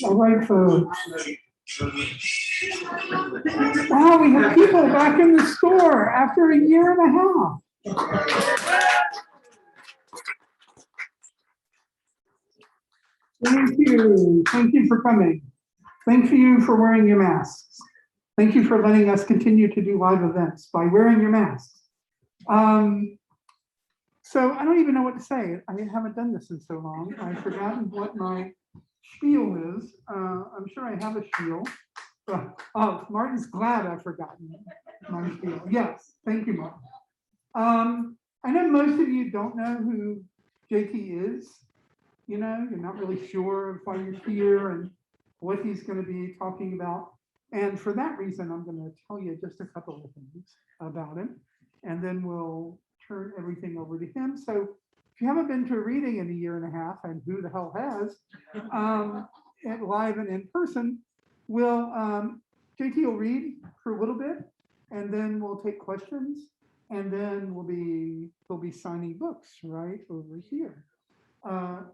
All right, folks. Wow, we have people back in the store after a year and a half. Thank you. Thank you for coming. Thank you for wearing your masks. Thank you for letting us continue to do live events by wearing your masks. So I don't even know what to say. I haven't done this in so long. I've forgotten what my spiel is. I'm sure I have a spiel. Oh, Martin's glad I've forgotten my spiel. Yes, thank you, Martin. I know most of you don't know who JT is. You know, you're not really sure of why you're here and what he's going to be talking about. And for that reason, I'm going to tell you just a couple of things about him, and then we'll turn everything over to him. So if you haven't been to a reading in a year and a half, and who the hell has, live and in person, JT will read for a little bit, and then we'll take questions, and then he'll be signing books right over here.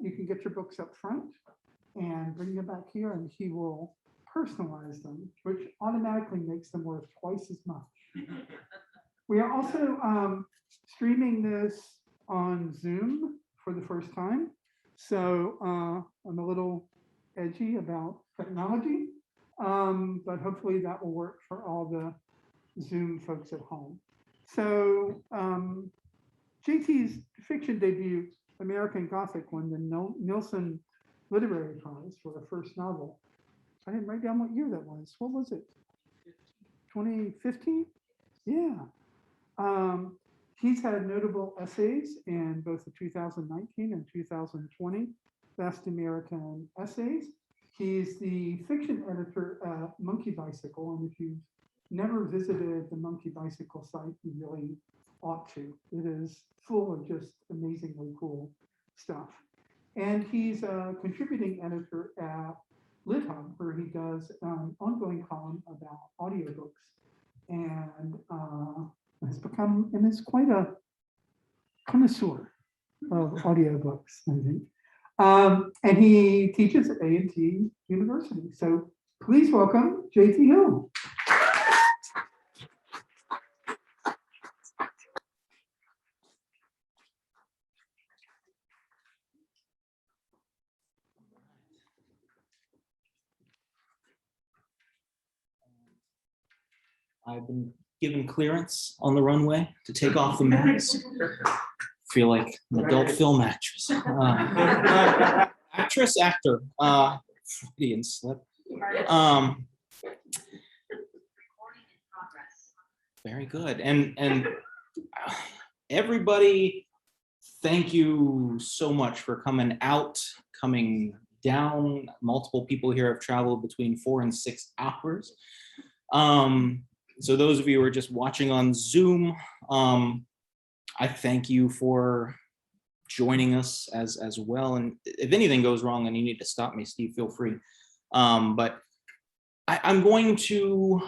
You can get your books up front and bring them back here, and he will personalize them, which automatically makes them worth twice as much. We are also streaming this on Zoom for the first time. So I'm a little edgy about technology, but hopefully that will work for all the Zoom folks at home. So JT's fiction debut, American Gothic, won the Nielsen Literary Prize for the first novel. I didn't write down what year that was. What was it? 2015? Yeah. He's had notable essays in both the 2019 and 2020 Best American Essays. He's the fiction editor at Monkey Bicycle, and if you've never visited the Monkey Bicycle site, you really ought to. It is full of just amazingly cool stuff. And he's a contributing editor at LitHub, where he does an ongoing column about audiobooks, and is quite a connoisseur of audiobooks, I think. And he teaches at A&T University. So please welcome JT Hill. I've been given clearance on the runway to take off the mask. Feel like an adult film actress. Actor, Freudian slip. Very good. And everybody, thank you so much for coming out, coming down. Multiple people here have traveled between 4 and 6 hours. So those of you who are just watching on Zoom, I thank you for joining us as well. And if anything goes wrong and you need to stop me, Steve, feel free. But I'm going to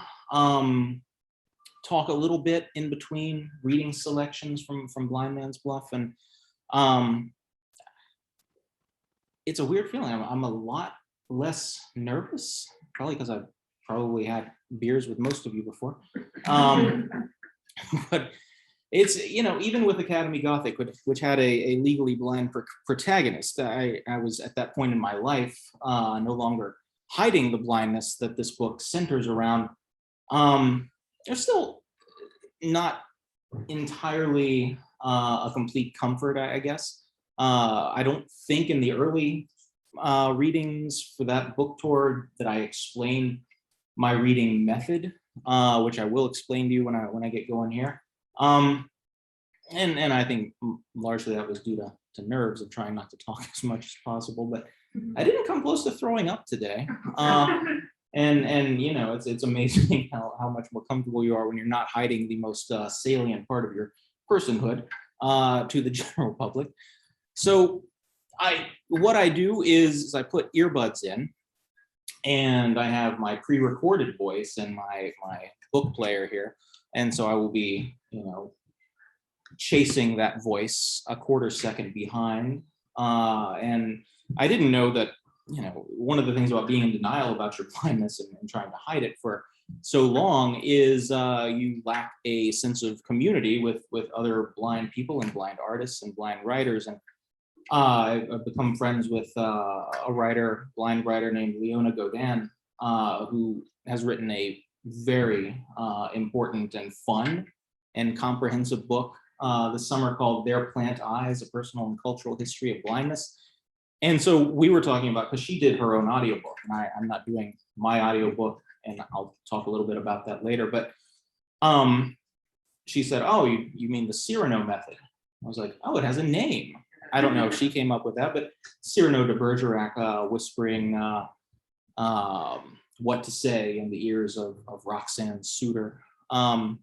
talk a little bit in between reading selections from Blind Man's Bluff. And it's a weird feeling. I'm a lot less nervous, probably because I've probably had beers with most of you before. But it's, even with Academy Gothic, which had a legally blind protagonist, I was at that point in my life no longer hiding the blindness that this book centers around. There's still not entirely a complete comfort, I guess. I don't think in the early readings for that book tour that I explained my reading method, which I will explain to you when I get going here. And I think largely that was due to nerves of trying not to talk as much as possible, but I didn't come close to throwing up today. And it's amazing how much more comfortable you are when you're not hiding the most salient part of your personhood to the general public. So what I do is I put earbuds in, and I have my pre-recorded voice and my book player here. And so I will be, chasing that voice a quarter second behind. And I didn't know that, one of the things about being in denial about your blindness and trying to hide it for so long is you lack a sense of community with other blind people and blind artists and blind writers. And I've become friends with a blind writer named Leona Godin, who has written a very important and fun and comprehensive book this summer called Their Plant Eyes, A Personal and Cultural History of Blindness. And so we were talking about, because she did her own audiobook, and I'm not doing my audiobook, and I'll talk a little bit about that later, but she said, oh, you mean the Cyrano method? I was like, oh, it has a name. I don't know if she came up with that, but Cyrano de Bergerac whispering what to say in the ears of Roxanne Suter. And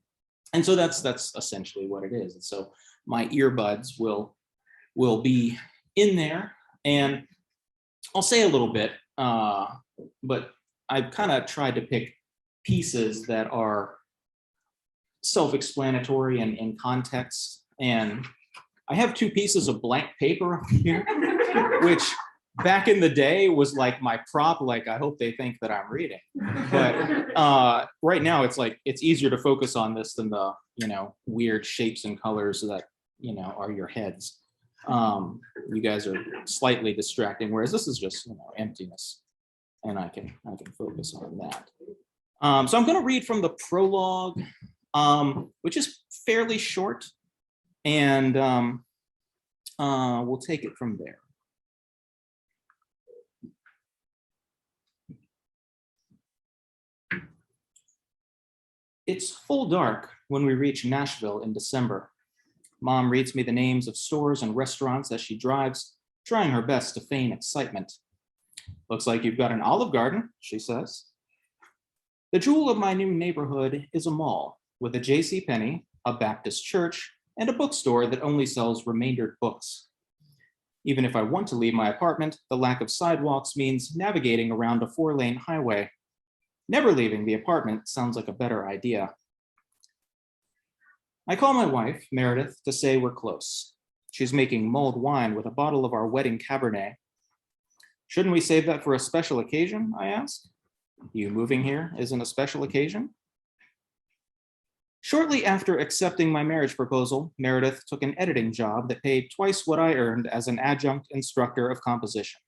so that's essentially what it is. And so my earbuds will be in there, and I'll say a little bit, but I've kind of tried to pick pieces that are self-explanatory and in context. And I have 2 pieces of blank paper here, which back in the day was like my prop, like I hope they think that I'm reading. But right now it's like, it's easier to focus on this than the, weird shapes and colors that, are your heads. You guys are slightly distracting, whereas this is just, emptiness. And I can focus on that. So I'm going to read from the prologue, which is fairly short, and we'll take it from there. It's full dark when we reach Nashville in December. Mom reads me the names of stores and restaurants as she drives, trying her best to feign excitement. Looks like you've got an Olive Garden, she says. The jewel of my new neighborhood is a mall with a JCPenney, a Baptist church, and a bookstore that only sells remaindered books. Even if I want to leave my apartment, the lack of sidewalks means navigating around a 4-lane highway. Never leaving the apartment sounds like a better idea. I call my wife, Meredith, to say we're close. She's making mulled wine with a bottle of our wedding Cabernet. Shouldn't we save that for a special occasion, I ask? You moving here isn't a special occasion? Shortly after accepting my marriage proposal, Meredith took an editing job that paid twice what I earned as an adjunct instructor of composition.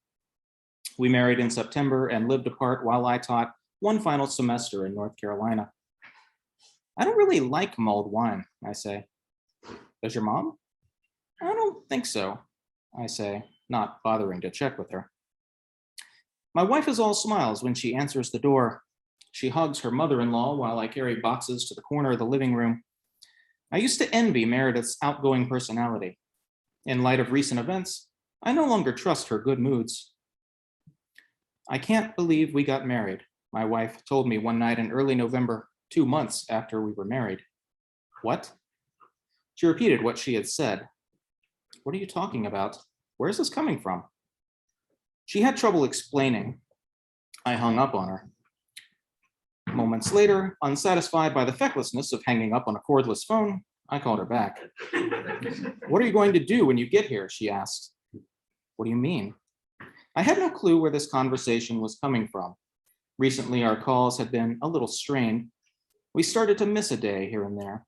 We married in September and lived apart while I taught one final semester in North Carolina. I don't really like mulled wine, I say. Does your mom? I don't think so, I say, not bothering to check with her. My wife is all smiles when she answers the door. She hugs her mother-in-law while I carry boxes to the corner of the living room. I used to envy Meredith's outgoing personality. In light of recent events, I no longer trust her good moods. I can't believe we got married, my wife told me one night in early November, 2 months after we were married. What? She repeated what she had said. What are you talking about? Where is this coming from? She had trouble explaining. I hung up on her. Moments later, unsatisfied by the fecklessness of hanging up on a cordless phone, I called her back. What are you going to do when you get here? She asked. What do you mean? I had no clue where this conversation was coming from. Recently, our calls had been a little strained. We started to miss a day here and there.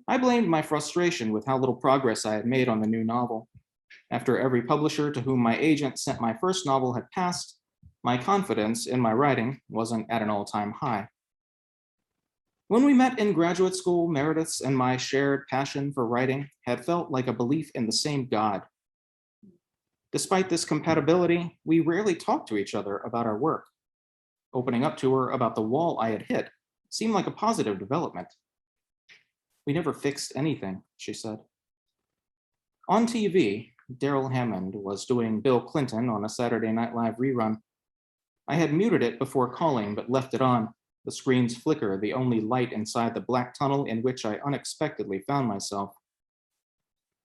I blamed my frustration with how little progress I had made on the new novel. After every publisher to whom my agent sent my first novel had passed, my confidence in my writing wasn't at an all-time high. When we met in graduate school, Meredith's and my shared passion for writing had felt like a belief in the same God. Despite this compatibility, we rarely talked to each other about our work. Opening up to her about the wall I had hit seemed like a positive development. We never fixed anything, she said. On TV, Daryl Hammond was doing Bill Clinton on a Saturday Night Live rerun. I had muted it before calling, but left it on, the screen's flicker the only light inside the black tunnel in which I unexpectedly found myself.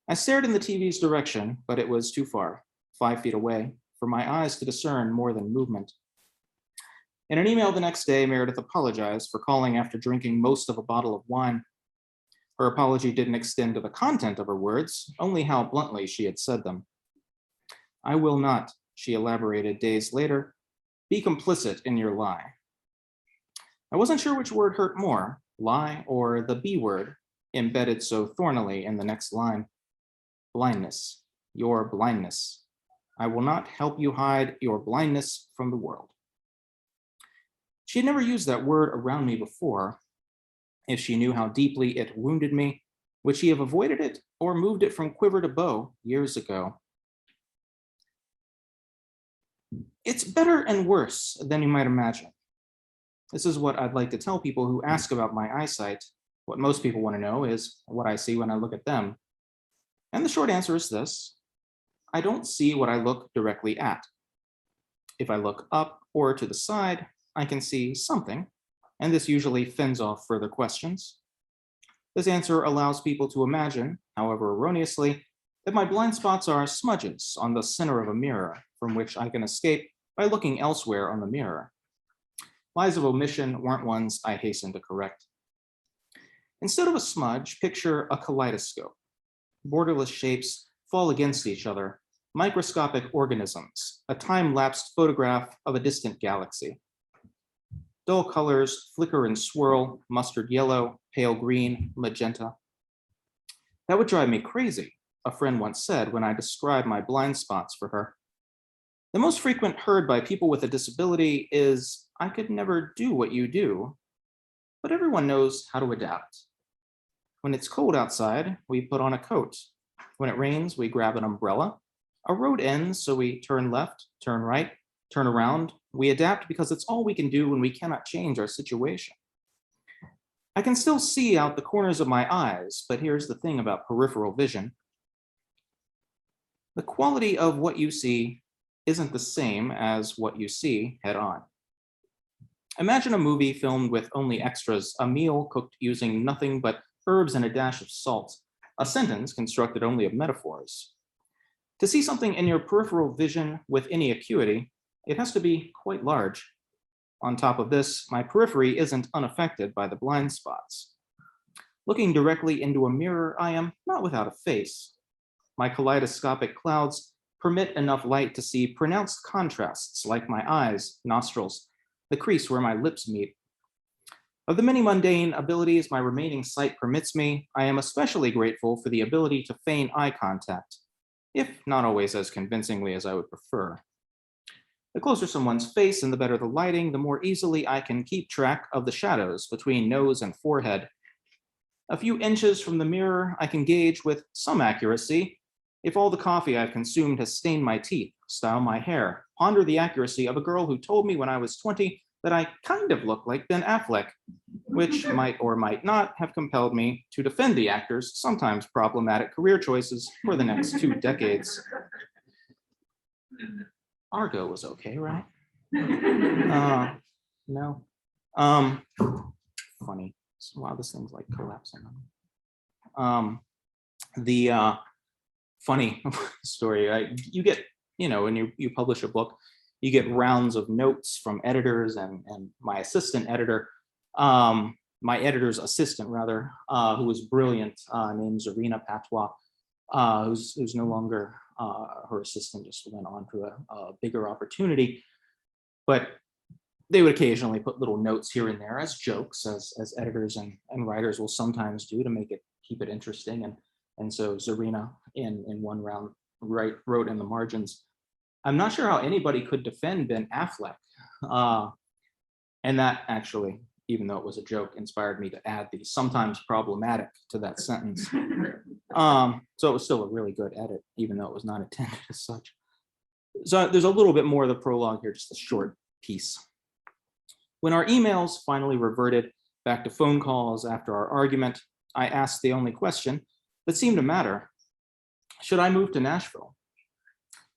I stared in the TV's direction, but it was too far, 5 feet away, for my eyes to discern more than movement. In an email the next day, Meredith apologized for calling after drinking most of a bottle of wine. Her apology didn't extend to the content of her words, only how bluntly she had said them. I will not, she elaborated days later, be complicit in your lie. I wasn't sure which word hurt more, lie or the B word, embedded so thornily in the next line. Blindness, your blindness. I will not help you hide your blindness from the world. She had never used that word around me before. If she knew how deeply it wounded me, would she have avoided it or moved it from quiver to bow years ago? It's better and worse than you might imagine. This is what I'd like to tell people who ask about my eyesight. What most people want to know is what I see when I look at them. And the short answer is this: I don't see what I look directly at. If I look up or to the side, I can see something, and this usually fends off further questions. This answer allows people to imagine, however erroneously, that my blind spots are smudges on the center of a mirror from which I can escape by looking elsewhere on the mirror. Lies of omission weren't ones I hasten to correct. Instead of a smudge, picture a kaleidoscope. Borderless shapes fall against each other, microscopic organisms, a time-lapsed photograph of a distant galaxy. Dull colors flicker and swirl, mustard yellow, pale green, magenta. That would drive me crazy, a friend once said when I described my blind spots for her. The most frequent heard by people with a disability is, I could never do what you do, but everyone knows how to adapt. When it's cold outside, we put on a coat. When it rains, we grab an umbrella. A road ends, so we turn left, turn right, turn around. We adapt because it's all we can do when we cannot change our situation. I can still see out the corners of my eyes, but here's the thing about peripheral vision. The quality of what you see isn't the same as what you see head on. Imagine a movie filmed with only extras, a meal cooked using nothing but herbs and a dash of salt, a sentence constructed only of metaphors. To see something in your peripheral vision with any acuity, it has to be quite large. On top of this, my periphery isn't unaffected by the blind spots. Looking directly into a mirror, I am not without a face. My kaleidoscopic clouds permit enough light to see pronounced contrasts like my eyes, nostrils, the crease where my lips meet. Of the many mundane abilities my remaining sight permits me, I am especially grateful for the ability to feign eye contact, if not always as convincingly as I would prefer. The closer someone's face and the better the lighting, the more easily I can keep track of the shadows between nose and forehead. A few inches from the mirror, I can gauge with some accuracy if all the coffee I've consumed has stained my teeth, style my hair, ponder the accuracy of a girl who told me when I was 20 that I kind of look like Ben Affleck, which might or might not have compelled me to defend the actor's sometimes problematic career choices for the next 2 decades. Argo was okay, right? No. Funny. Wow, this thing's like collapsing. The funny story, you get, when you publish a book, you get rounds of notes from editors and my assistant editor, my editor's assistant rather, who was brilliant, named Zarina Patois, who's no longer her assistant, just went on to a bigger opportunity. But they would occasionally put little notes here and there as jokes, as editors and writers will sometimes do to keep it interesting. And so Zarina in one round wrote in the margins, I'm not sure how anybody could defend Ben Affleck. And that actually, even though it was a joke, inspired me to add the sometimes problematic to that sentence. So it was still a really good edit, even though it was not intended as such. So there's a little bit more of the prologue here, just a short piece. When our emails finally reverted back to phone calls after our argument, I asked the only question that seemed to matter. Should I move to Nashville?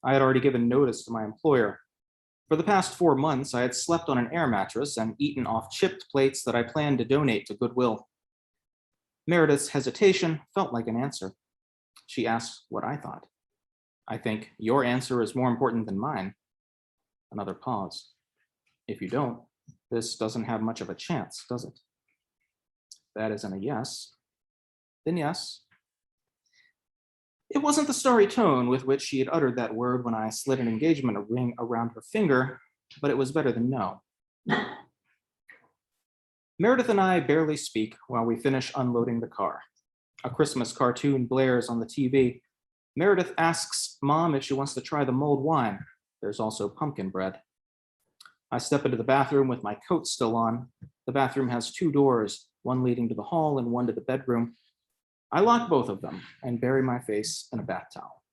I had already given notice to my employer. For the past 4 months, I had slept on an air mattress and eaten off chipped plates that I planned to donate to Goodwill. Meredith's hesitation felt like an answer. She asked what I thought. I think your answer is more important than mine. Another pause. If you don't, this doesn't have much of a chance, does it? That isn't a yes. then yes. It wasn't the starry tone with which she had uttered that word when I slid an engagement ring around her finger, but it was better than no. Meredith and I barely speak while we finish unloading the car. A Christmas cartoon blares on the TV. Meredith asks Mom if she wants to try the mulled wine. There's also pumpkin bread. I step into the bathroom with my coat still on. The bathroom has 2 doors, one leading to the hall and one to the bedroom. I lock both of them and bury my face in a bath towel.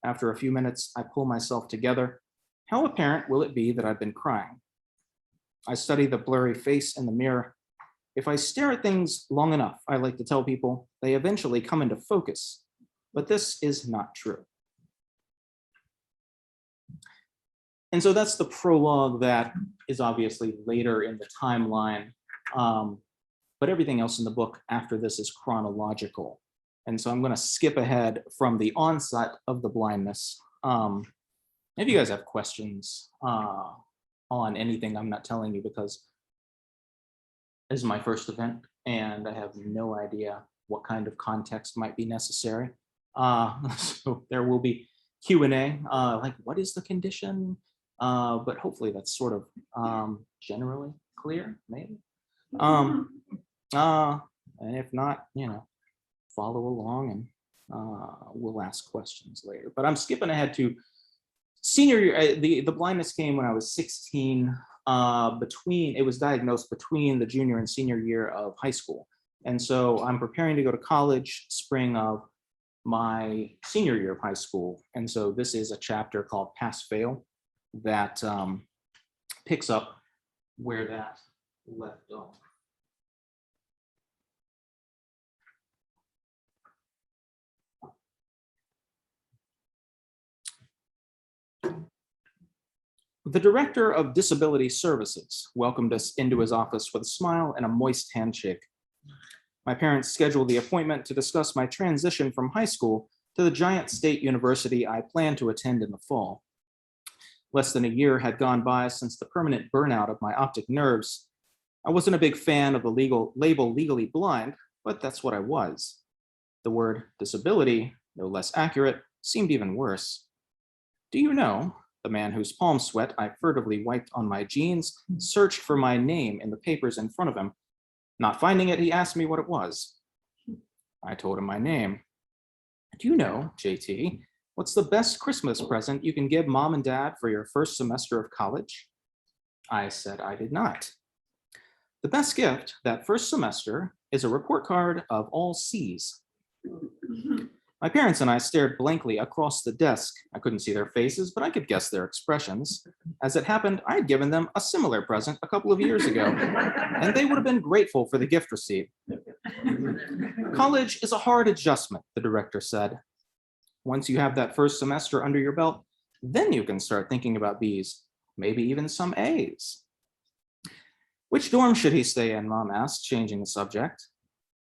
After a few minutes, I pull myself together. How apparent will it be that I've been crying? I study the blurry face in the mirror. If I stare at things long enough, I like to tell people, they eventually come into focus. But this is not true. And so that's the prologue that is obviously later in the timeline. But everything else in the book after this is chronological. And so I'm going to skip ahead from the onset of the blindness. If you guys have questions on anything I'm not telling you, because this is my first event and I have no idea what kind of context might be necessary. So there will be Q&A, like what is the condition? But hopefully that's sort of generally clear, maybe. And if not, follow along and we'll ask questions later. But I'm skipping ahead to senior year. The blindness came when I was 16. It was diagnosed between the junior and senior year of high school. And so I'm preparing to go to college spring of my senior year of high school. And so this is a chapter called Pass Fail that picks up where that left off. The director of disability services welcomed us into his office with a smile and a moist handshake. My parents scheduled the appointment to discuss my transition from high school to the giant state university I planned to attend in the fall. Less than a year had gone by since the permanent burnout of my optic nerves. I wasn't a big fan of the label legally blind, but that's what I was. The word disability, no less accurate, seemed even worse. Do you know? The man whose palm sweat I furtively wiped on my jeans searched for my name in the papers in front of him. Not finding it, he asked me what it was. I told him my name. Do you know, JT, what's the best Christmas present you can give Mom and Dad for your first semester of college? I said I did not. The best gift that first semester is a report card of all C's. My parents and I stared blankly across the desk. I couldn't see their faces, but I could guess their expressions. As it happened, I had given them a similar present a couple of years ago, and they would have been grateful for the gift receipt. College is a hard adjustment, the director said. Once you have that first semester under your belt, then you can start thinking about B's, maybe even some A's. Which dorm should he stay in, Mom asked, changing the subject.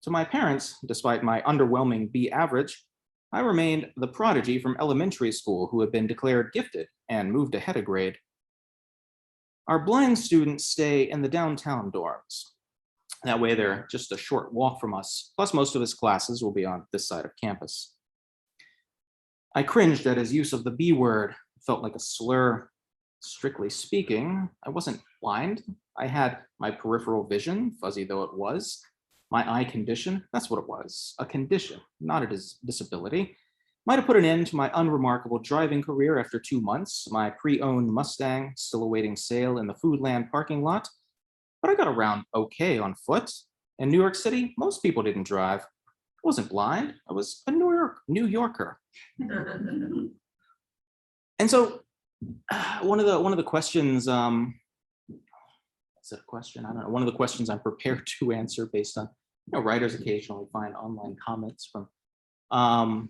To my parents, despite my underwhelming B average, I remained the prodigy from elementary school who had been declared gifted and moved ahead a grade. Our blind students stay in the downtown dorms. That way they're just a short walk from us, plus most of his classes will be on this side of campus. I cringed at his use of the B word. It felt like a slur. Strictly speaking, I wasn't blind. I had my peripheral vision, fuzzy though it was. My eye condition, that's what it was, a condition, not a disability. Might have put an end to my unremarkable driving career after 2 months, my pre-owned Mustang still awaiting sale in the Foodland parking lot, but I got around okay on foot. In New York City, most people didn't drive. I wasn't blind, I was a New Yorker. And so one of the questions, is it a question? I don't know. One of the questions I'm prepared to answer based on, writers occasionally find online comments from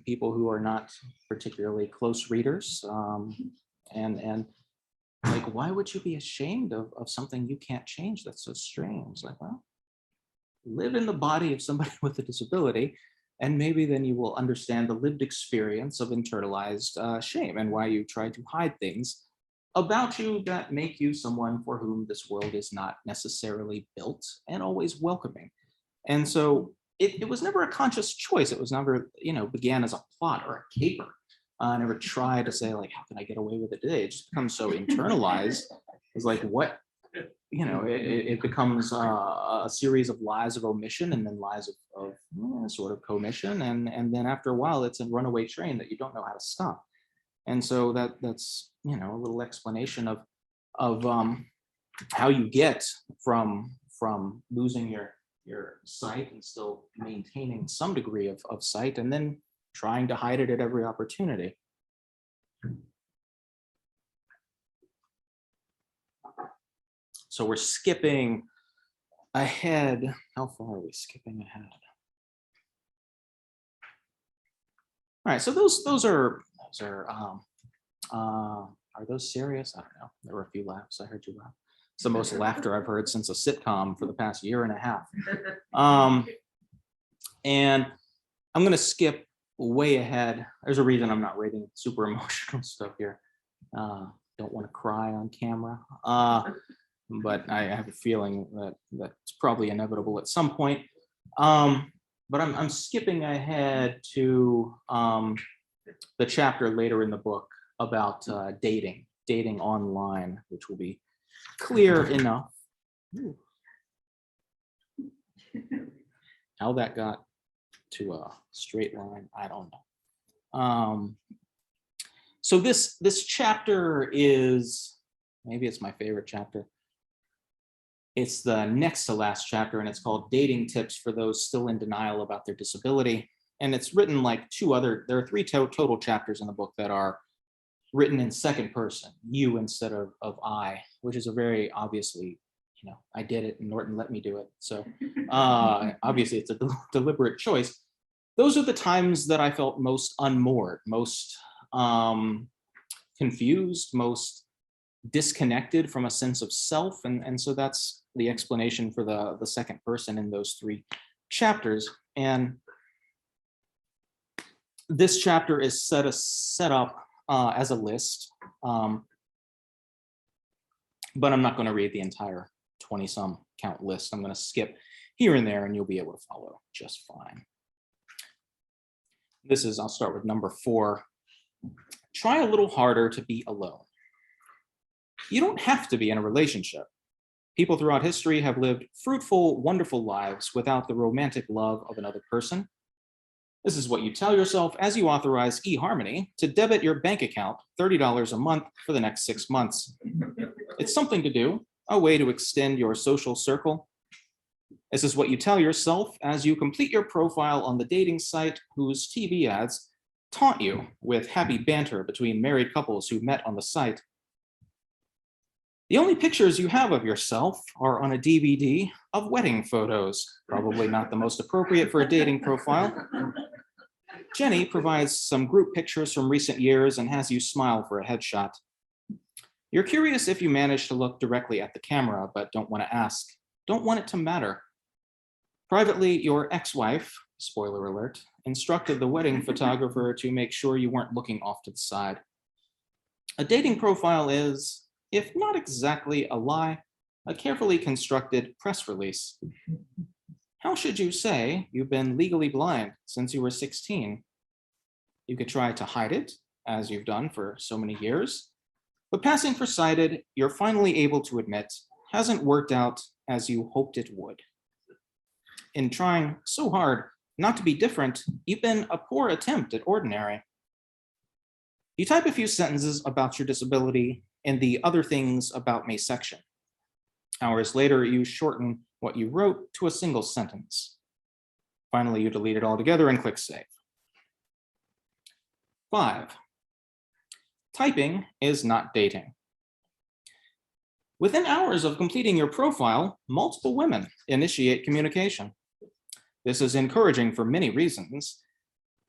people who are not particularly close readers. And like, why would you be ashamed of something you can't change? That's so strange. Like, well, live in the body of somebody with a disability, and maybe then you will understand the lived experience of internalized shame and why you try to hide things about you that make you someone for whom this world is not necessarily built and always welcoming. And so it was never a conscious choice. It was never, began as a plot or a caper. I never tried to say like, how can I get away with it today? It just becomes so internalized. It's like, what, it becomes a series of lies of omission and then lies of sort of commission. And then after a while, it's a runaway train that you don't know how to stop. And so that's, a little explanation of how you get from losing your sight and still maintaining some degree of sight, and then trying to hide it at every opportunity. So we're skipping ahead. How far are we skipping ahead? All right, so those are those serious? I don't know. There were a few laughs. I heard you laugh. It's the most laughter I've heard since a sitcom for the past year and a half. And I'm going to skip way ahead. There's a reason I'm not rating super emotional stuff here. Don't want to cry on camera. But I have a feeling that that's probably inevitable at some point. But I'm skipping ahead to the chapter later in the book about dating online, which will be clear enough. How that got to a straight line, I don't know. So this chapter is, maybe it's my favorite chapter. It's the next to last chapter, and it's called Dating Tips for Those Still in Denial About Their Disability. And it's written like there are three total chapters in the book that are written in second person, you instead of I, which is a very obviously, I did it and Norton let me do it. So obviously it's a deliberate choice. Those are the times that I felt most unmoored, most confused, most disconnected from a sense of self. And so that's the explanation for the second person in those three chapters. And this chapter is set up as a list, but I'm not going to read the entire 20-some count list. I'm going to skip here and there, and you'll be able to follow just fine. I'll start with number 4. Try a little harder to be alone. You don't have to be in a relationship. People throughout history have lived fruitful, wonderful lives without the romantic love of another person. This is what you tell yourself as you authorize eHarmony to debit your bank account $30 a month for the next 6 months. It's something to do, a way to extend your social circle. This is what you tell yourself as you complete your profile on the dating site whose TV ads taunt you with happy banter between married couples who met on the site. The only pictures you have of yourself are on a DVD of wedding photos, probably not the most appropriate for a dating profile. Jenny provides some group pictures from recent years and has you smile for a headshot. You're curious if you manage to look directly at the camera, but don't want to ask. Don't want it to matter. Privately, your ex-wife, spoiler alert, instructed the wedding photographer to make sure you weren't looking off to the side. A dating profile is, if not exactly a lie, a carefully constructed press release. How should you say you've been legally blind since you were 16? You could try to hide it, as you've done for so many years, but passing for sighted, you're finally able to admit, hasn't worked out as you hoped it would. In trying so hard not to be different, you've been a poor attempt at ordinary. You type a few sentences about your disability in the Other Things About Me section. Hours later, you shorten what you wrote to a single sentence. Finally, you delete it altogether and click save. 5. Typing is not dating. Within hours of completing your profile, multiple women initiate communication. This is encouraging for many reasons.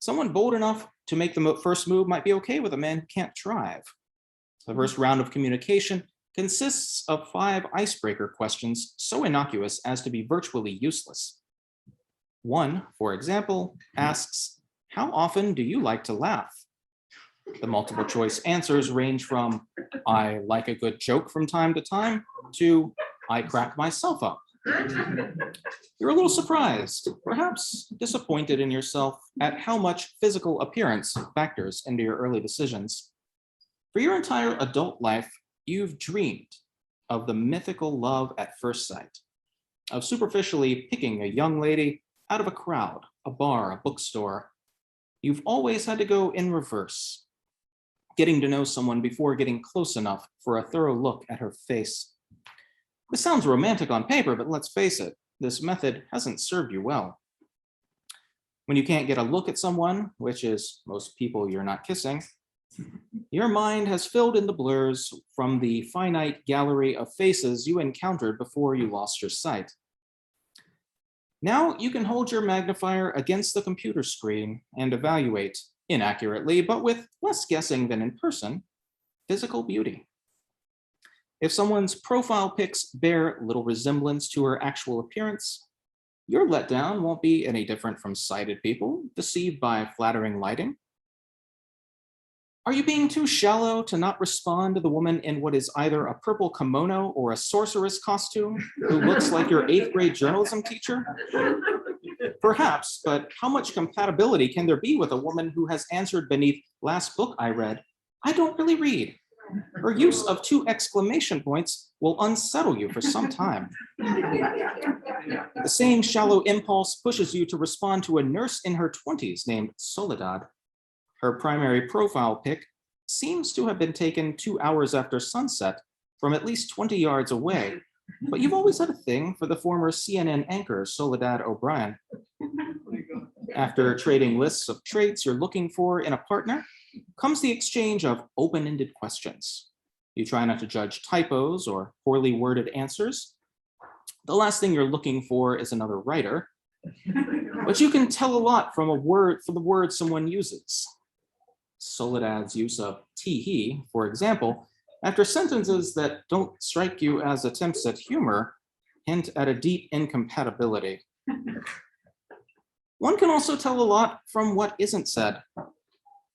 Someone bold enough to make the first move might be okay with a man who can't drive. The first round of communication consists of 5 icebreaker questions so innocuous as to be virtually useless. One, for example, asks, "How often do you like to laugh?" The multiple choice answers range from, "I like a good joke from time to time," to "I crack myself up You're a little surprised, perhaps disappointed in yourself at how much physical appearance factors into your early decisions. For your entire adult life, you've dreamed of the mythical love at first sight, of superficially picking a young lady out of a crowd, a bar, a bookstore. You've always had to go in reverse, getting to know someone before getting close enough for a thorough look at her face. This sounds romantic on paper, but let's face it, this method hasn't served you well. When you can't get a look at someone, which is most people you're not kissing, your mind has filled in the blurs from the finite gallery of faces you encountered before you lost your sight. Now you can hold your magnifier against the computer screen and evaluate, inaccurately, but with less guessing than in person, physical beauty. If someone's profile pics bear little resemblance to her actual appearance, your letdown won't be any different from sighted people deceived by flattering lighting. Are you being too shallow to not respond to the woman in what is either a purple kimono or a sorceress costume who looks like your 8th grade journalism teacher? Perhaps, but how much compatibility can there be with a woman who has answered beneath "last book I read, I don't really read"? Her use of 2 exclamation points will unsettle you for some time. The same shallow impulse pushes you to respond to a nurse in her 20s named Soledad. Her primary profile pic seems to have been taken 2 hours after sunset from at least 20 yards away, but you've always had a thing for the former CNN anchor Soledad O'Brien. After trading lists of traits you're looking for in a partner, comes the exchange of open-ended questions. You try not to judge typos or poorly worded answers. The last thing you're looking for is another writer, but you can tell a lot from the word someone uses. Soledad's use of tee-hee, for example, after sentences that don't strike you as attempts at humor, hint at a deep incompatibility. One can also tell a lot from what isn't said.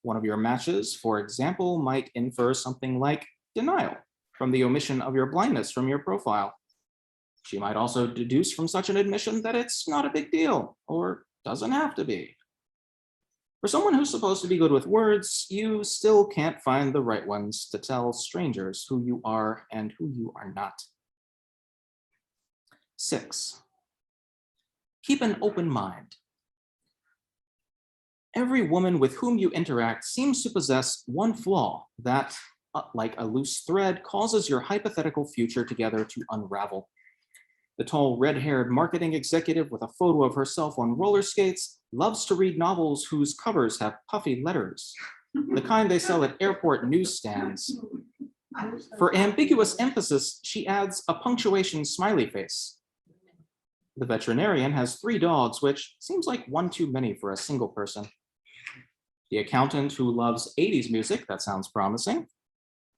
One of your matches, for example, might infer something like denial from the omission of your blindness from your profile. She might also deduce from such an admission that it's not a big deal, or doesn't have to be. For someone who's supposed to be good with words, you still can't find the right ones to tell strangers who you are and who you are not. 6, keep an open mind. Every woman with whom you interact seems to possess one flaw that, like a loose thread, causes your hypothetical future together to unravel. The tall, red-haired marketing executive with a photo of herself on roller skates loves to read novels whose covers have puffy letters, the kind they sell at airport newsstands. For ambiguous emphasis, she adds a punctuation smiley face. The veterinarian has 3 dogs, which seems like one too many for a single person. The accountant who loves 80s music, that sounds promising,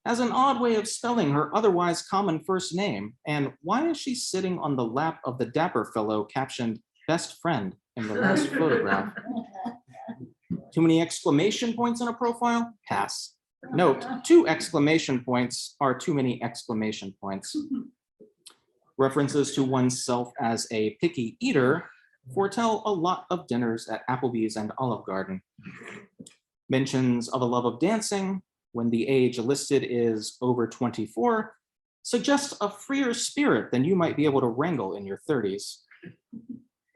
has an odd way of spelling her otherwise common first name. And why is she sitting on the lap of the dapper fellow captioned "best friend" in the last photograph? Too many exclamation points in a profile? Pass. Note, 2 exclamation points are too many exclamation points. References to oneself as a picky eater foretell a lot of dinners at Applebee's and Olive Garden. Mentions of a love of dancing, when the age listed is over 24, suggest a freer spirit than you might be able to wrangle in your 30s.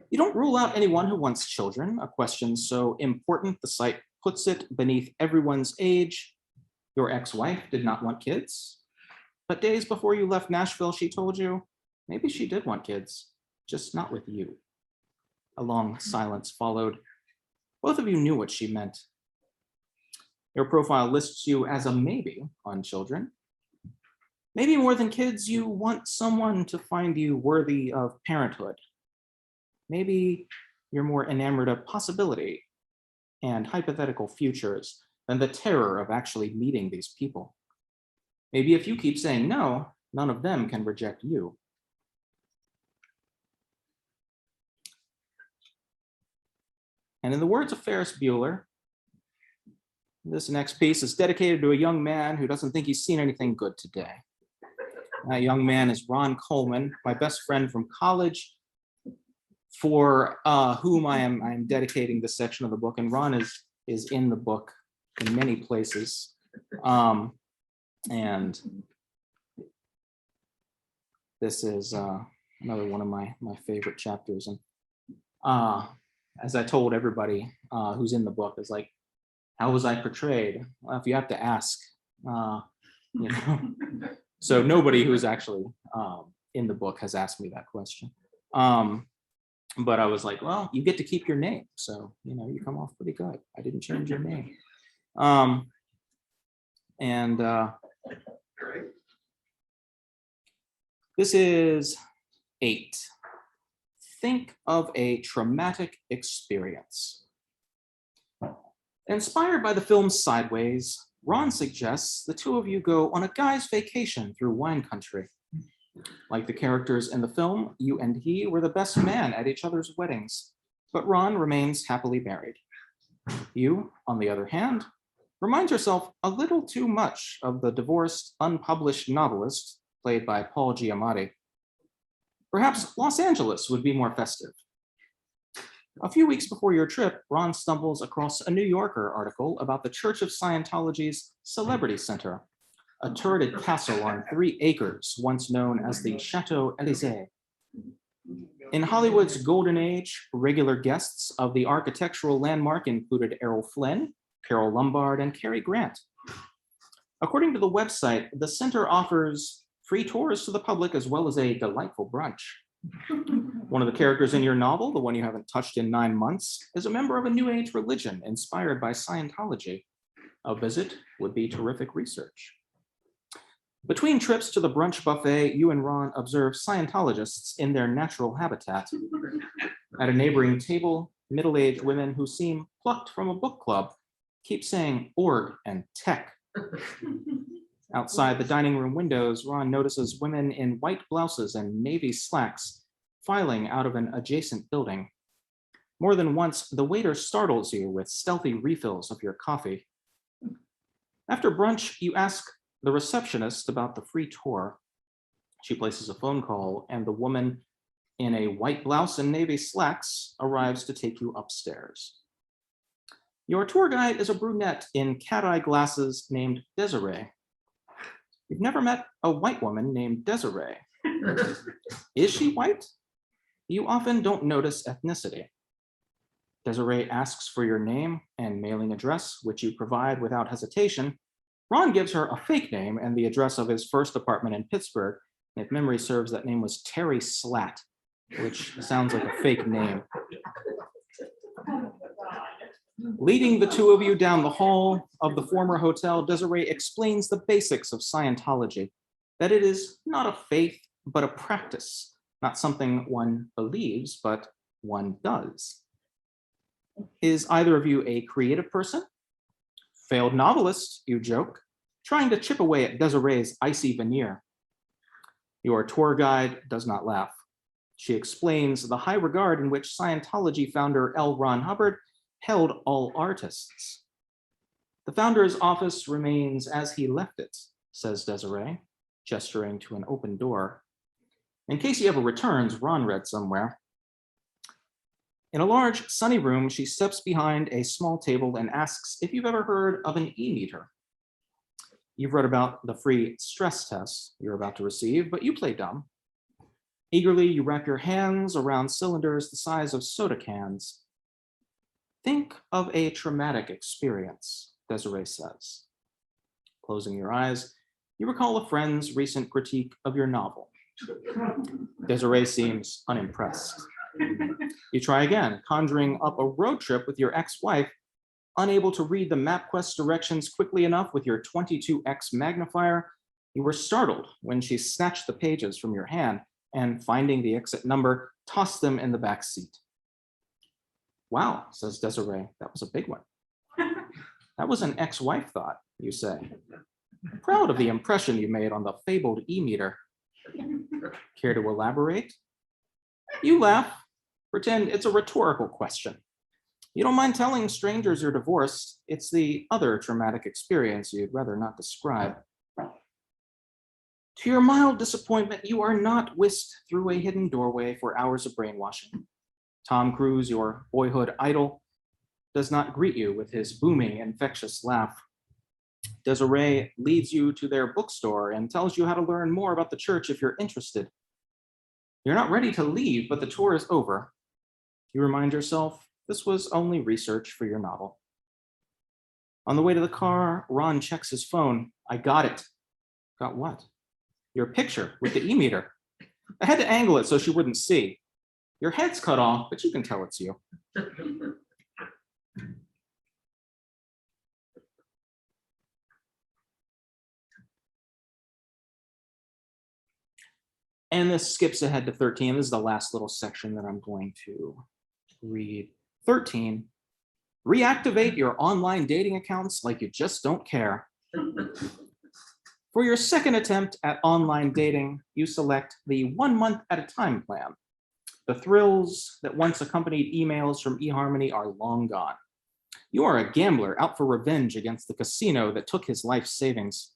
You don't rule out anyone who wants children, a question so important the site puts it beneath everyone's age. Your ex-wife did not want kids, but days before you left Nashville, she told you maybe she did want kids, just not with you. A long silence followed. Both of you knew what she meant. Your profile lists you as a maybe on children. Maybe more than kids, you want someone to find you worthy of parenthood. Maybe you're more enamored of possibility and hypothetical futures than the terror of actually meeting these people. Maybe if you keep saying no, none of them can reject you. And in the words of Ferris Bueller, this next piece is dedicated to a young man who doesn't think he's seen anything good today. That young man is Ron Coleman, my best friend from college, for whom I am dedicating this section of the book. And Ron is in the book in many places. And this is another one of my favorite chapters. And as I told everybody who's in the book, is like, how was I portrayed? Well, if you have to ask, you know. So nobody who's actually in the book has asked me that question. But I was like, well, you get to keep your name. So, you know, you come off pretty good. I didn't change your name. This is 8. Think of a traumatic experience. Inspired by the film Sideways, Ron suggests the two of you go on a guy's vacation through wine country. Like the characters in the film, you and he were the best man at each other's weddings, but Ron remains happily married. You, on the other hand, remind yourself a little too much of the divorced, unpublished novelist played by Paul Giamatti. Perhaps Los Angeles would be more festive. A few weeks before your trip, Ron stumbles across a New Yorker article about the Church of Scientology's Celebrity Center, a turreted castle on 3 acres, once known as the Chateau Élysée. In Hollywood's golden age, regular guests of the architectural landmark included Errol Flynn, Carol Lombard, and Cary Grant. According to the website, the center offers free tours to the public as well as a delightful brunch. One of the characters in your novel, the one you haven't touched in 9 months, is a member of a New Age religion inspired by Scientology. A visit would be terrific research. Between trips to the brunch buffet, you and Ron observe Scientologists in their natural habitat. At a neighboring table, middle-aged women who seem plucked from a book club keep saying org and tech. Outside the dining room windows, Ron notices women in white blouses and navy slacks filing out of an adjacent building. More than once, the waiter startles you with stealthy refills of your coffee. After brunch, you ask the receptionist about the free tour. She places a phone call, and the woman in a white blouse and navy slacks arrives to take you upstairs. Your tour guide is a brunette in cat-eye glasses named Desiree. You've never met a white woman named Desiree. Is she white? You often don't notice ethnicity. Desiree asks for your name and mailing address, which you provide without hesitation. Ron gives her a fake name and the address of his first apartment in Pittsburgh. And if memory serves, that name was Terry Slat, which sounds like a fake name. Leading the two of you down the hall of the former hotel, Desiree explains the basics of Scientology, that it is not a faith, but a practice, not something one believes, but one does. Is either of you a creative person? Failed novelist, you joke, trying to chip away at Desiree's icy veneer. Your tour guide does not laugh. She explains the high regard in which Scientology founder L. Ron Hubbard held all artists. The founder's office remains as he left it, says Desiree, gesturing to an open door. In case he ever returns, Ron read somewhere. In a large, sunny room, she steps behind a small table and asks if you've ever heard of an e-meter. You've read about the free stress test you're about to receive, but you play dumb. Eagerly, you wrap your hands around cylinders the size of soda cans. Think of a traumatic experience, Desiree says. Closing your eyes, you recall a friend's recent critique of your novel. Desiree seems unimpressed. You try again, conjuring up a road trip with your ex-wife. Unable to read the MapQuest directions quickly enough with your 22x magnifier, you were startled when she snatched the pages from your hand and, finding the exit number, tossed them in the back seat. Wow, says Desiree, that was a big one. That was an ex-wife thought, you say. Proud of the impression you made on the fabled e-meter. Care to elaborate? You laugh, pretend it's a rhetorical question. You don't mind telling strangers you're divorced. It's the other traumatic experience you'd rather not describe. To your mild disappointment, you are not whisked through a hidden doorway for hours of brainwashing. Tom Cruise, your boyhood idol, does not greet you with his booming, infectious laugh. Desiree leads you to their bookstore and tells you how to learn more about the church if you're interested. You're not ready to leave, but the tour is over. You remind yourself this was only research for your novel. On the way to the car, Ron checks his phone. I got it. Got what? Your picture with the e-meter. I had to angle it so she wouldn't see. Your head's cut off, but you can tell it's you. And this skips ahead to 13. This is the last little section that I'm going to read. 13, reactivate your online dating accounts like you just don't care. For your second attempt at online dating, you select the 1 month at a time plan. The thrills that once accompanied emails from eHarmony are long gone. You are a gambler out for revenge against the casino that took his life savings.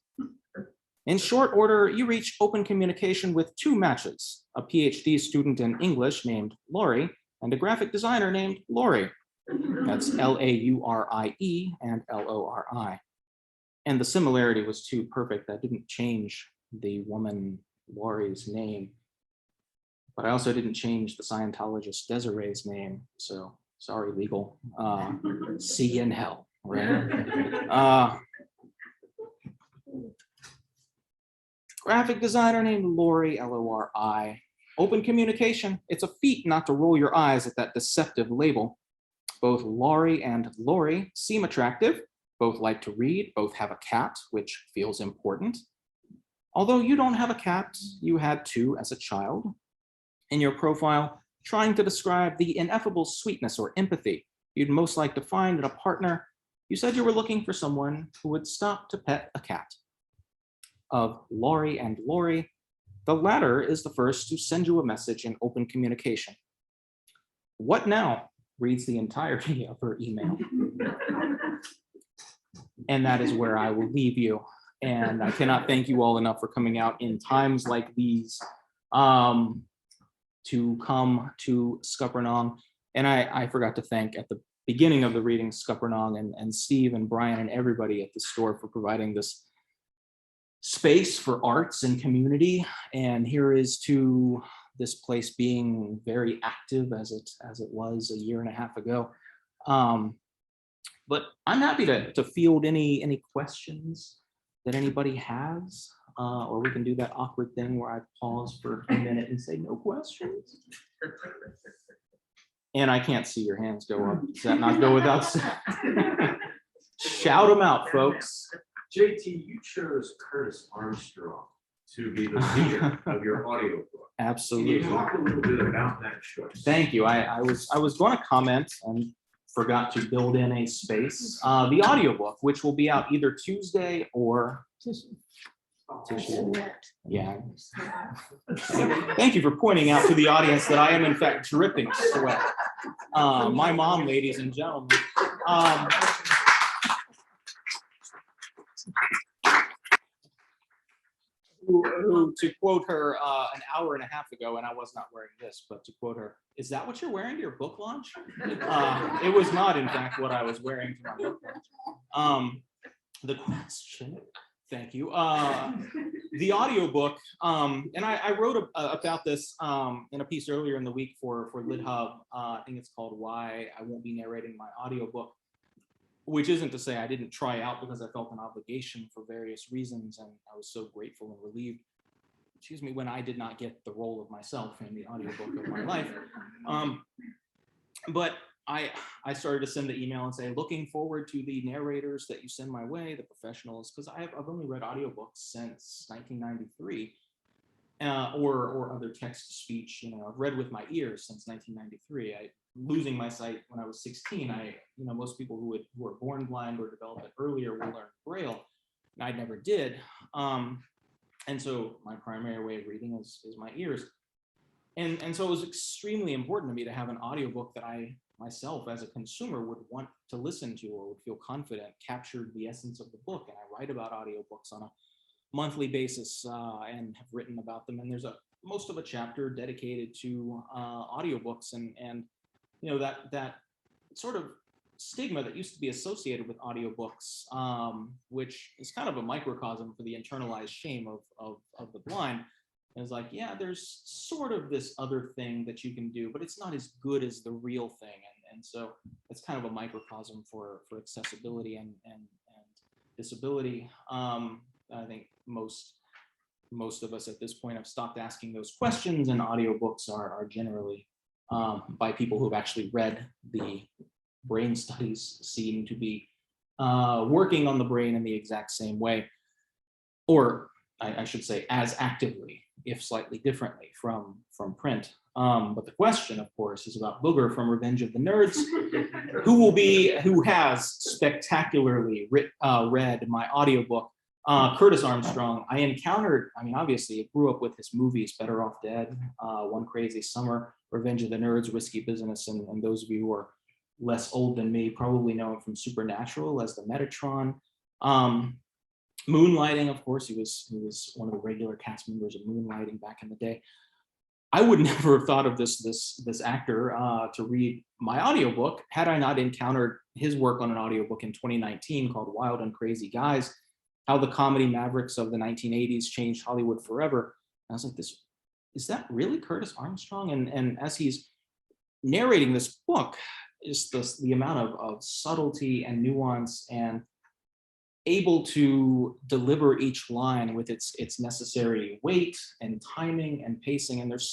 In short order, you reach open communication with 2 matches, a PhD student in English named Laurie and a graphic designer named Lori. That's L-A-U-R-I-E and L-O-R-I. And the similarity was too perfect. I didn't change the woman Laurie's name, but I also didn't change the Scientologist Desiree's name. So sorry, legal. See you in hell, right? Graphic designer named Lori, L-O-R-I. Open communication. It's a feat not to roll your eyes at that deceptive label. Both Laurie and Lori seem attractive. Both like to read. Both have a cat, which feels important. Although you don't have a cat, you had 2 as a child. In your profile, trying to describe the ineffable sweetness or empathy you'd most like to find in a partner, you said you were looking for someone who would stop to pet a cat. Of Laurie and Lori, the latter is the first to send you a message in open communication. What now? Reads the entirety of her email. And that is where I will leave you. And I cannot thank you all enough for coming out in times like these to come to Scuppernong. And I forgot to thank at the beginning of the reading Scuppernong and Steve and Brian and everybody at the store for providing this space for arts and community. And here is to this place being very active as it was a year and a half ago. But I'm happy to field any questions that anybody has, or we can do that awkward thing where I pause for a minute and say no questions. And I can't see your hands go up. Does that not go without saying? Shout them out, folks. JT, you chose Curtis Armstrong to be the reader of your audiobook. Absolutely. Can you talk a little bit about that choice? Thank you. I was going to comment and forgot to build in a space. The audiobook, which will be out either Tuesday or tissue. Yeah. Thank you for pointing out to the audience that I am in fact dripping sweat. My mom, ladies and gentlemen. Who, to quote her an hour and a half ago, and I was not wearing this, but to quote her, is that what you're wearing to your book launch? It was not, in fact, what I was wearing to my book launch. The question, thank you. The audiobook, and I wrote about this in a piece earlier in the week for LitHub. I think it's called Why I Won't Be Narrating My Audiobook, which isn't to say I didn't try out because I felt an obligation for various reasons, and I was so grateful and relieved, excuse me, when I did not get the role of myself in the audiobook of my life. But I started to send the email and say, looking forward to the narrators that you send my way, the professionals, because I've only read audiobooks since 1993, or other text to speech. You know, I've read with my ears since 1993. Losing my sight when I was 16, most people who were born blind or developed it earlier will learn Braille, and I never did. And so my primary way of reading is my ears. And so it was extremely important to me to have an audiobook that I myself as a consumer would want to listen to or would feel confident captured the essence of the book. And I write about audiobooks on monthly basis and have written about them. And there's most of a chapter dedicated to audiobooks and you know, that sort of stigma that used to be associated with audiobooks, which is kind of a microcosm for the internalized shame of the blind. And it's like, yeah, there's sort of this other thing that you can do, but it's not as good as the real thing. And so it's kind of a microcosm for accessibility and disability. I think most of us at this point have stopped asking those questions, and audiobooks are generally by people who've actually read the brain studies seem to be working on the brain in the exact same way, or I should say as actively, if slightly differently from print. But the question, of course, is about Booger from Revenge of the Nerds, who has spectacularly read my audiobook, Curtis Armstrong. I encountered, I mean, obviously, I grew up with his movies, Better Off Dead, One Crazy Summer, Revenge of the Nerds, Risky Business, and those of you who are less old than me probably know him from Supernatural as the Metatron. Moonlighting, of course, he was one of the regular cast members of Moonlighting back in the day. I would never have thought of this actor to read my audiobook had I not encountered his work on an audiobook in 2019 called Wild and Crazy Guys: How the Comedy Mavericks of the 1980s Changed Hollywood Forever. And I was like, is that really Curtis Armstrong? And as he's narrating this book, is the amount of subtlety and nuance and able to deliver each line with its necessary weight and timing and pacing. And there's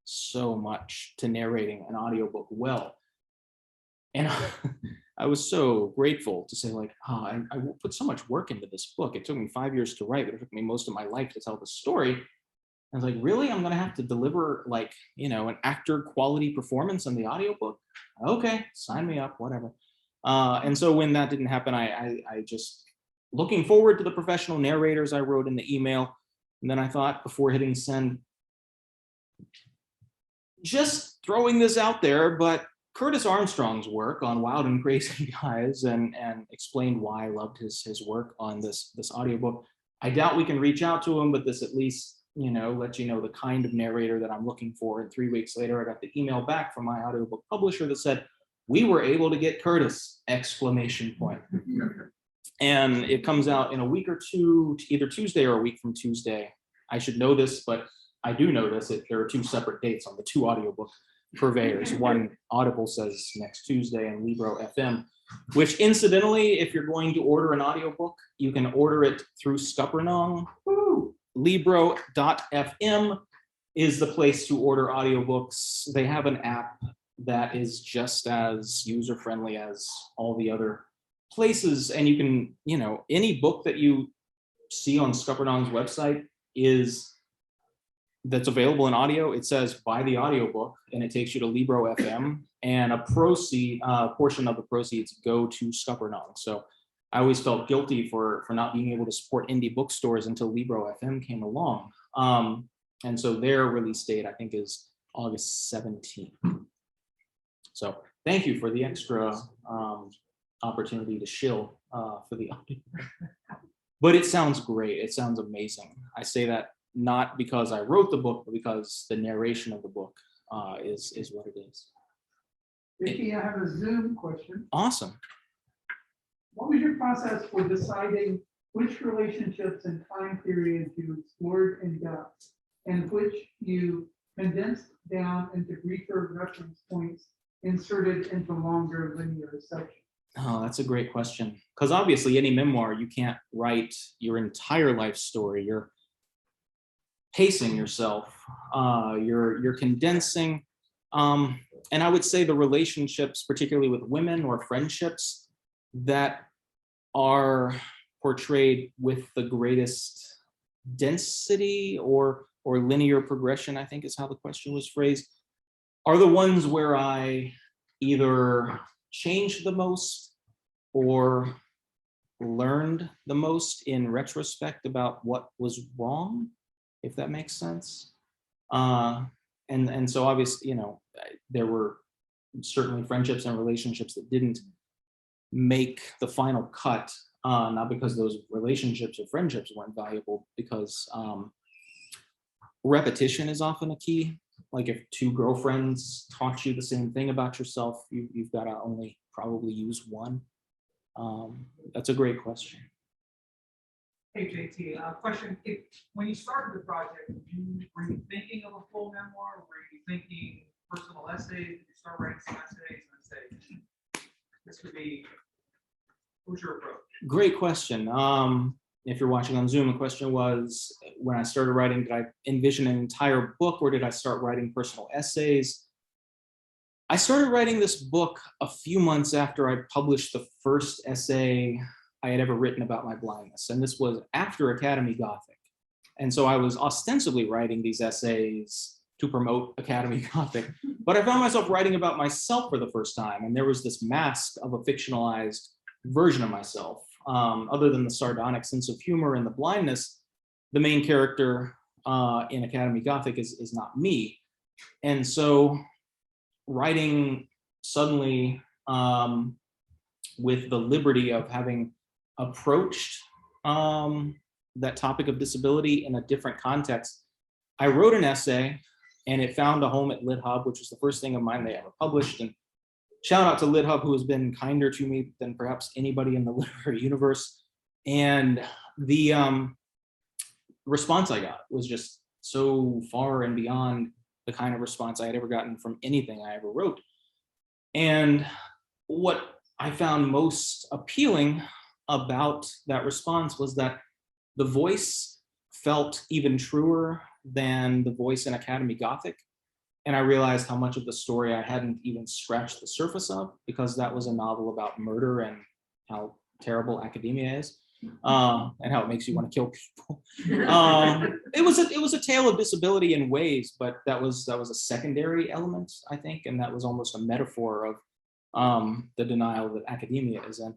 so much to narrating an audiobook well. And I was so grateful to say, like, I put so much work into this book. It took me 5 years to write, but it took me most of my life to tell the story. I was like, really? I'm gonna have to deliver, like, you know, an actor quality performance in the audiobook? Okay, sign me up, whatever. And so when that didn't happen, I just, looking forward to the professional narrators I wrote in the email. And then I thought, before hitting send, just throwing this out there, but Curtis Armstrong's work on Wild and Crazy Guys and explained why I loved his work on this audiobook. I doubt we can reach out to him, but this at least, you know, let you know the kind of narrator that I'm looking for. And 3 weeks later, I got the email back from my audiobook publisher that said, we were able to get Curtis, exclamation point. And it comes out in a week or two, either Tuesday or a week from Tuesday. I should know this, but I do know this. There are 2 separate dates on the 2 audiobook purveyors. One, Audible says next Tuesday, and Libro FM, which incidentally, if you're going to order an audiobook, you can order it through Scuppernong. Libro.fm is the place to order audiobooks. They have an app that is just as user-friendly as all the other places. And you can, you know, any book that you see on Scuppernong's website that's available in audio, it says buy the audiobook, and it takes you to Libro FM, and a portion of the proceeds go to Scuppernong. So I always felt guilty for not being able to support indie bookstores until Libro FM came along. And so their release date, I think, is August 17th. So thank you for the extra opportunity to shill for the audio. But it sounds great. It sounds amazing. I say that not because I wrote the book, but because the narration of the book is what it is. Vicky, I have a Zoom question. Awesome. What was your process for deciding which relationships and time periods you explored in depth and which you condensed down into briefer reference points inserted into longer linear sections? Oh, that's a great question. Because obviously, any memoir, you can't write your entire life story. You're pacing yourself. You're condensing. And I would say the relationships, particularly with women or friendships, that are portrayed with the greatest density or linear progression, I think is how the question was phrased, are the ones where I either changed the most or learned the most in retrospect about what was wrong, if that makes sense. And so obviously, you know, there were certainly friendships and relationships that didn't make the final cut not because those relationships or friendships weren't valuable, because repetition is often a key. Like if two girlfriends taught you the same thing about yourself, you've got to only probably use one. That's a great question. Hey, JT, question, when you started the project, were you thinking of a full memoir? Or were you thinking personal essays? Did you start writing some essays and say, this would be, what was your approach? Great question. If you're watching on Zoom, the question was, when I started writing, did I envision an entire book or did I start writing personal essays? I started writing this book a few months after I published the first essay I had ever written about my blindness. And this was after Academy Gothic. And so I was ostensibly writing these essays to promote Academy Gothic, but I found myself writing about myself for the first time. And there was this mask of a fictionalized version of myself. Other than the sardonic sense of humor and the blindness, the main character in Academy Gothic is not me. And so writing suddenly with the liberty of having approached that topic of disability in a different context, I wrote an essay and it found a home at LitHub, which was the first thing of mine they ever published. And shout out to LitHub, who has been kinder to me than perhaps anybody in the literary universe. And the response I got was just so far and beyond the kind of response I had ever gotten from anything I ever wrote. And what I found most appealing about that response was that the voice felt even truer than the voice in Academy Gothic. And I realized how much of the story I hadn't even scratched the surface of, because that was a novel about murder and how terrible academia is, and how it makes you want to kill people. It was a tale of disability in ways, but that was a secondary element, I think, and that was almost a metaphor of the denial that academia is in.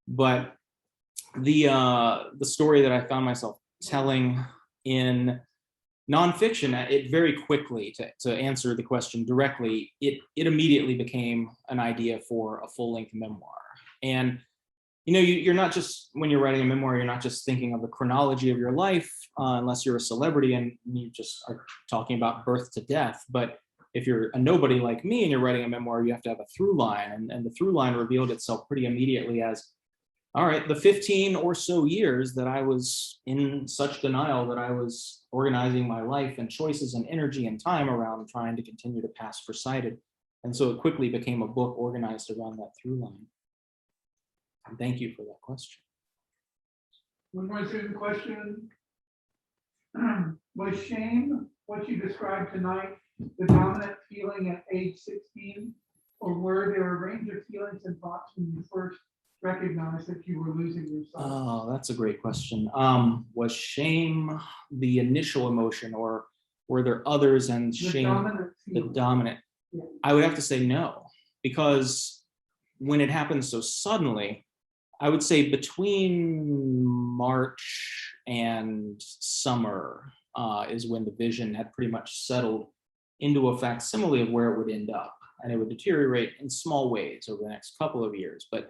But the story that I found myself telling in nonfiction, it very quickly, to answer the question directly, it immediately became an idea for a full-length memoir. And you know, you're not just, when you're writing a memoir, you're not just thinking of the chronology of your life, unless you're a celebrity and you just are talking about birth to death. But if you're a nobody like me and you're writing a memoir, you have to have a through line. And the through line revealed itself pretty immediately as, all right, the 15 or so years that I was in such denial that I was organizing my life and choices and energy and time around trying to continue to pass for sighted. And so it quickly became a book organized around that through line. And thank you for that question. One more student question. Was shame what you described tonight the dominant feeling at age 16? Or were there a range of feelings and thoughts when you first recognized that you were losing yourself? Oh, that's a great question. Was shame the initial emotion, or were there others and shame the dominant? Yeah. I would have to say no, because when it happened so suddenly, I would say between March and summer is when the vision had pretty much settled into a facsimile of where it would end up. And it would deteriorate in small ways over the next couple of years, but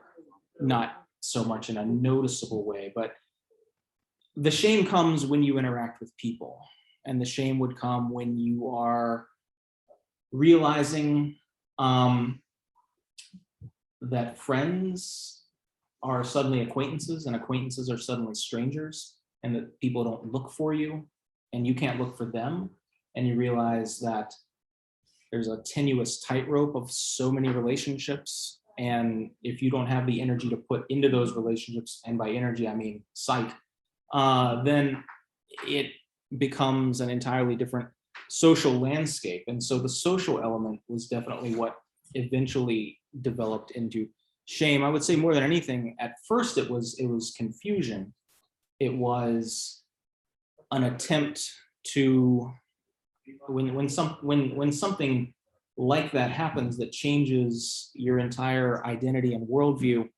not so much in a noticeable way. But the shame comes when you interact with people. And the shame would come when you are realizing that friends are suddenly acquaintances and acquaintances are suddenly strangers, and that people don't look for you and you can't look for them. And you realize that there's a tenuous tightrope of so many relationships. And if you don't have the energy to put into those relationships, and by energy, I mean sight, then it becomes an entirely different social landscape. And so the social element was definitely what eventually developed into shame. I would say more than anything, at first it was confusion. It was an attempt to, when something like that happens that changes your entire identity and worldview,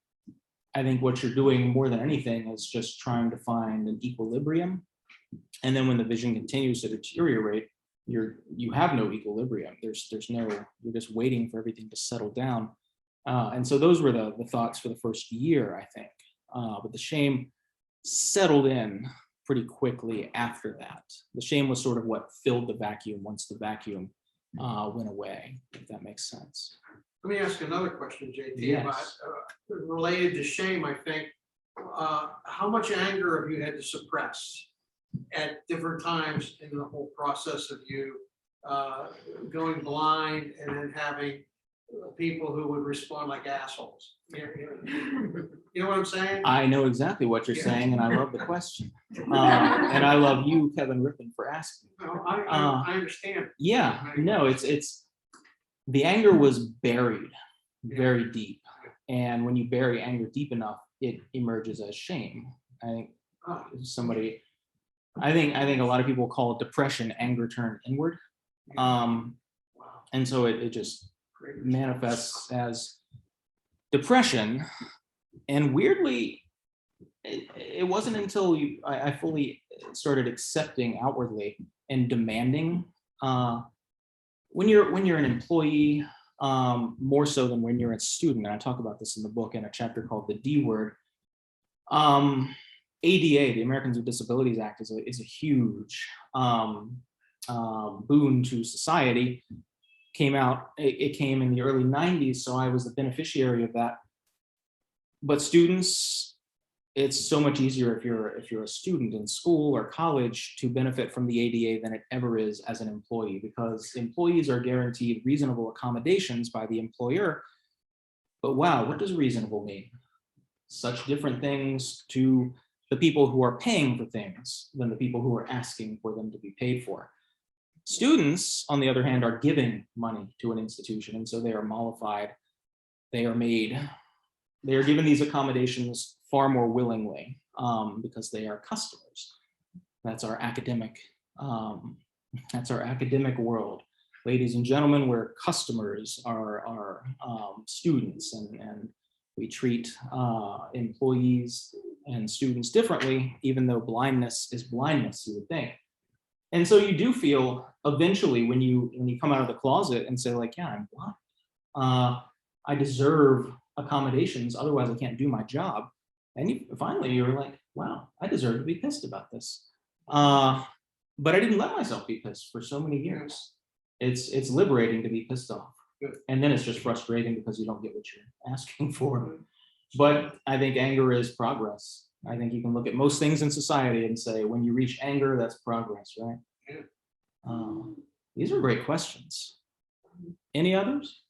I think what you're doing more than anything is just trying to find an equilibrium. And then when the vision continues to deteriorate, you have no equilibrium. There's no, you're just waiting for everything to settle down. And so those were the thoughts for the first year, I think. but the shame settled in pretty quickly after that. The shame was sort of what filled the vacuum once the vacuum went away, if that makes sense. Let me ask another question, JT, Yes. about related to shame, I think. How much anger have you had to suppress at different times in the whole process of you going blind and then having people who would respond like assholes? You know what I'm saying? I know exactly what you're Yeah. saying, and I love the question. And I love you, Kevin Rippon, for asking. No, I understand. Yeah, no, it's the anger was buried very deep. And when you bury anger deep enough, it emerges as shame. I think I think a lot of people call it depression, anger turned inward. And so it just manifests as depression. And weirdly, it wasn't until I fully started accepting outwardly and demanding. When you're an employee, more so than when you're a student, and I talk about this in the book in a chapter called The D Word. ADA, the Americans with Disabilities Act, is a huge boon to society. It came in the early 90s, so I was the beneficiary of that. But students, it's so much easier if you're a student in school or college to benefit from the ADA than it ever is as an employee, because employees are guaranteed reasonable accommodations by the employer. But wow, what does reasonable mean? Such different things to the people who are paying for things than the people who are asking for them to be paid for. Students, on the other hand, are giving money to an institution, and so they are mollified. They are given these accommodations far more willingly because they are customers. That's our academic world. Ladies and gentlemen, we're customers, are students, and we treat employees and students differently, even though blindness is blindness, you would think. And so you do feel eventually when you come out of the closet and say, like, yeah, I'm blind. I deserve accommodations, otherwise I can't do my job. And finally you're like, wow, I deserve to be pissed about this. But I didn't let myself be pissed for so many years. It's liberating to be pissed off. Good. And then it's just frustrating because you don't get what you're asking for. But I think anger is progress. I think you can look at most things in society and say, when you reach anger, that's progress, right? Yeah. These are great questions. Any others?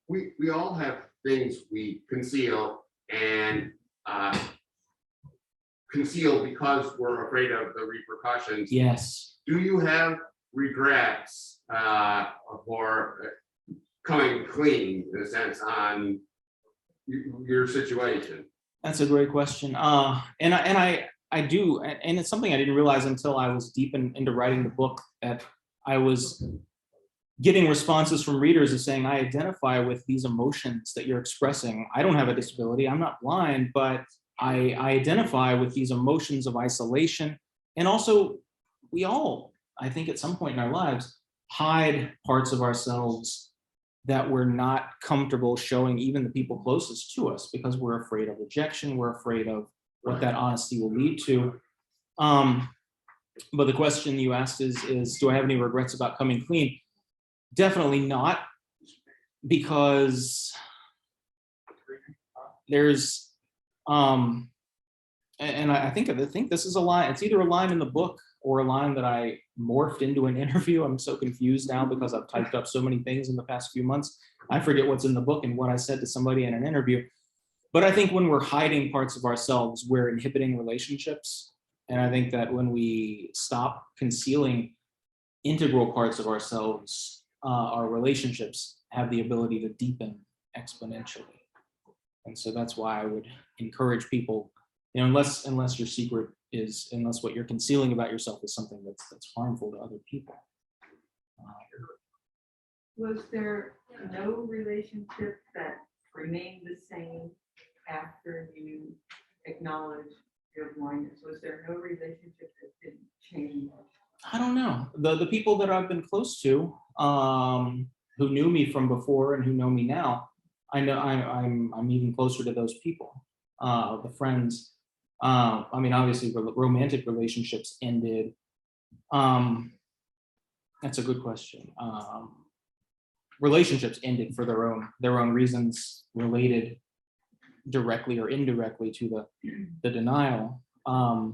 We all have things we conceal and conceal because we're afraid of the repercussions. Yes. Do you have regrets for coming clean, in a sense, on your situation? That's a great question. And I do, and it's something I didn't realize until I was deep into writing the book, that I was getting responses from readers as saying, I identify with these emotions that you're expressing. I don't have a disability, I'm not blind, but I identify with these emotions of isolation. And also, we all, I think at some point in our lives, hide parts of ourselves that we're not comfortable showing even the people closest to us, because we're afraid of rejection, we're afraid of what that honesty will lead to. But the question you asked is, do I have any regrets about coming clean? Definitely not, because there's, and I think this is a line, it's either a line in the book or a line that I morphed into an interview. I'm so confused now because I've typed up so many things in the past few months. I forget what's in the book and what I said to somebody in an interview. But I think when we're hiding parts of ourselves, we're inhibiting relationships. And I think that when we stop concealing integral parts of ourselves, our relationships have the ability to deepen exponentially. And so that's why I would encourage people, you know, unless your secret is, unless what you're concealing about yourself is something that's harmful to other people. Was there no relationship that remained the same after you acknowledged your blindness? Was there no relationship that didn't change? I don't know. The people that I've been close to, who knew me from before and who know me now, I know I'm even closer to those people. the friends. I mean, obviously, romantic relationships ended. That's a good question. Relationships ended for their own reasons, related directly or indirectly to the denial. Because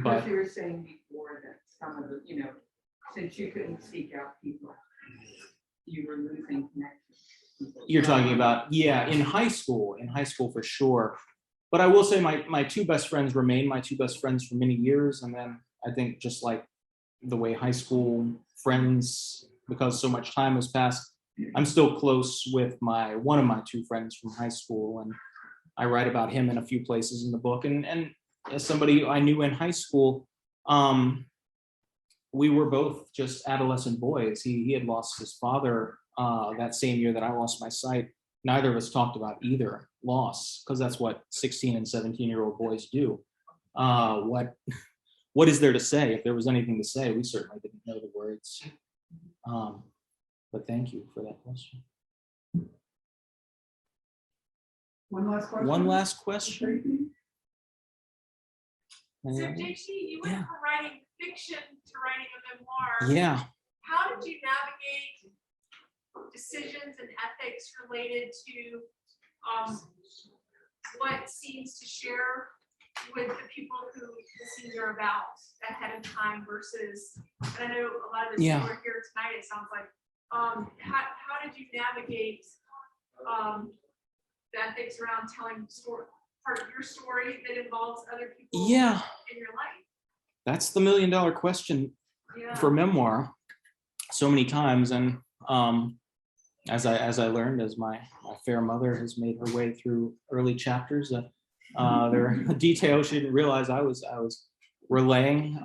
But you were saying before that some of the, since you couldn't seek out people, you were losing connections. you're talking about, yeah, in high school for sure. But I will say my two best friends remain my two best friends for many years. And then I think just like the way high school friends, because so much time has passed, I'm still close with one of my two friends from high school. And I write about him in a few places in the book. And as somebody I knew in high school, we were both just adolescent boys. He had lost his father that same year that I lost my sight. Neither of us talked about either loss, because that's what 16 and 17-year-old boys do. What is there to say? If there was anything to say, we certainly didn't know the words. But thank you for that question. One last question. One last question. So JT, you went Yeah. from writing fiction to writing a memoir. Yeah. How did you navigate decisions and ethics related to what scenes to share with the people who the scenes are about ahead of time versus, and I know a lot of the people who are here tonight, it sounds like, how did you navigate the ethics around telling part of your story that involves other people in your life? That's the $1 million question for memoir so many times. And as I learned, as my fair mother has made her way through early chapters, there are details she didn't realize I was relaying,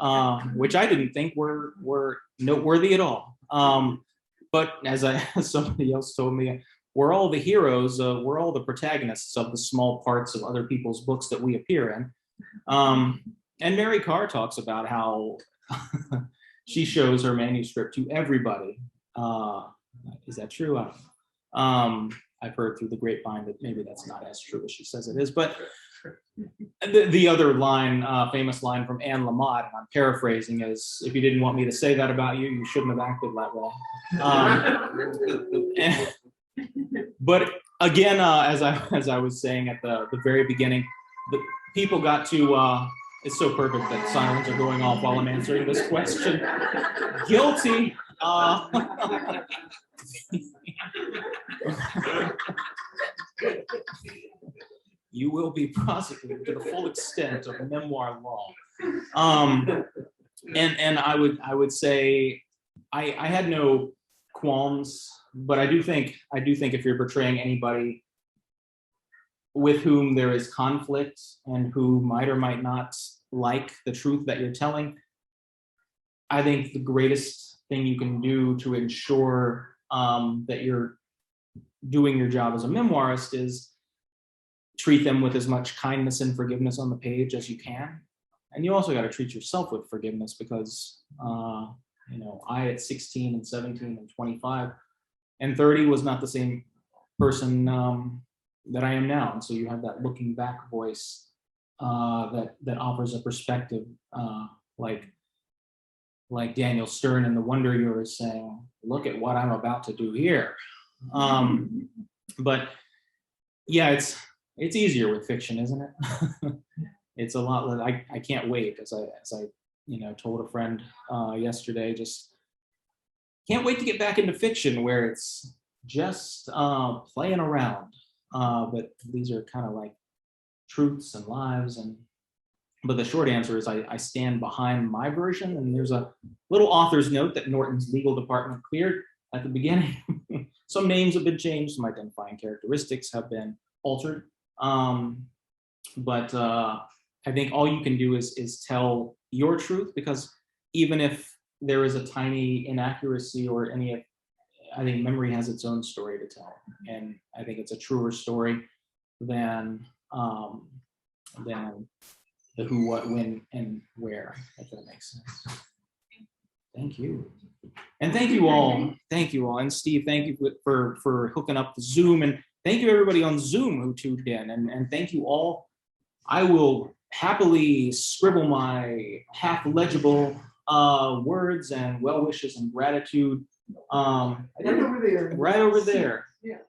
which I didn't think were noteworthy at all. But as somebody else told me, we're all the heroes, we're all the protagonists of the small parts of other people's books that we appear in. And Mary Carr talks about how she shows her manuscript to everybody. Is that true? I've heard through the grapevine that maybe that's not as true as she says it is. But the other line, famous line from Anne Lamott, I'm paraphrasing, is, if you didn't want me to say that about you, you shouldn't have acted that way. But again, as I was saying at the very beginning, the people got to, it's so perfect that sirens are going off while I'm answering this question. Guilty. You will be prosecuted to the full extent of memoir law. And I would say I had no qualms, but I do think if you're portraying anybody with whom there is conflict and who might or might not like the truth that you're telling, I think the greatest thing you can do to ensure that you're doing your job as a memoirist is treat them with as much kindness and forgiveness on the page as you can. And you also got to treat yourself with forgiveness, because I at 16 and 17 and 25 and 30 was not the same person that I am now. And so you have that looking back voice that offers a perspective, like Daniel Stern in The Wonder Years saying, look at what I'm about to do here. But yeah, it's easier with fiction, isn't it? It's a lot less. I can't wait, as I told a friend yesterday, just can't wait to get back into fiction where it's just playing around. But these are kind of like truths and lives. But the short answer is I stand behind my version, and there's a little author's note that Norton's legal department cleared at the beginning. Some names have been changed, some identifying characteristics have been altered. But I think all you can do is tell your truth, because even if there is a tiny inaccuracy or any, I think memory has its own story to tell. And I think it's a truer story than the who, what, when, and where, if that makes sense. Thank you. And thank you all. Thank you all. And Steve, thank you for hooking up the Zoom. And thank you everybody on Zoom who tuned in, and thank you all. I will happily scribble my half legible words and well wishes and gratitude Right over there. right over there. Yes.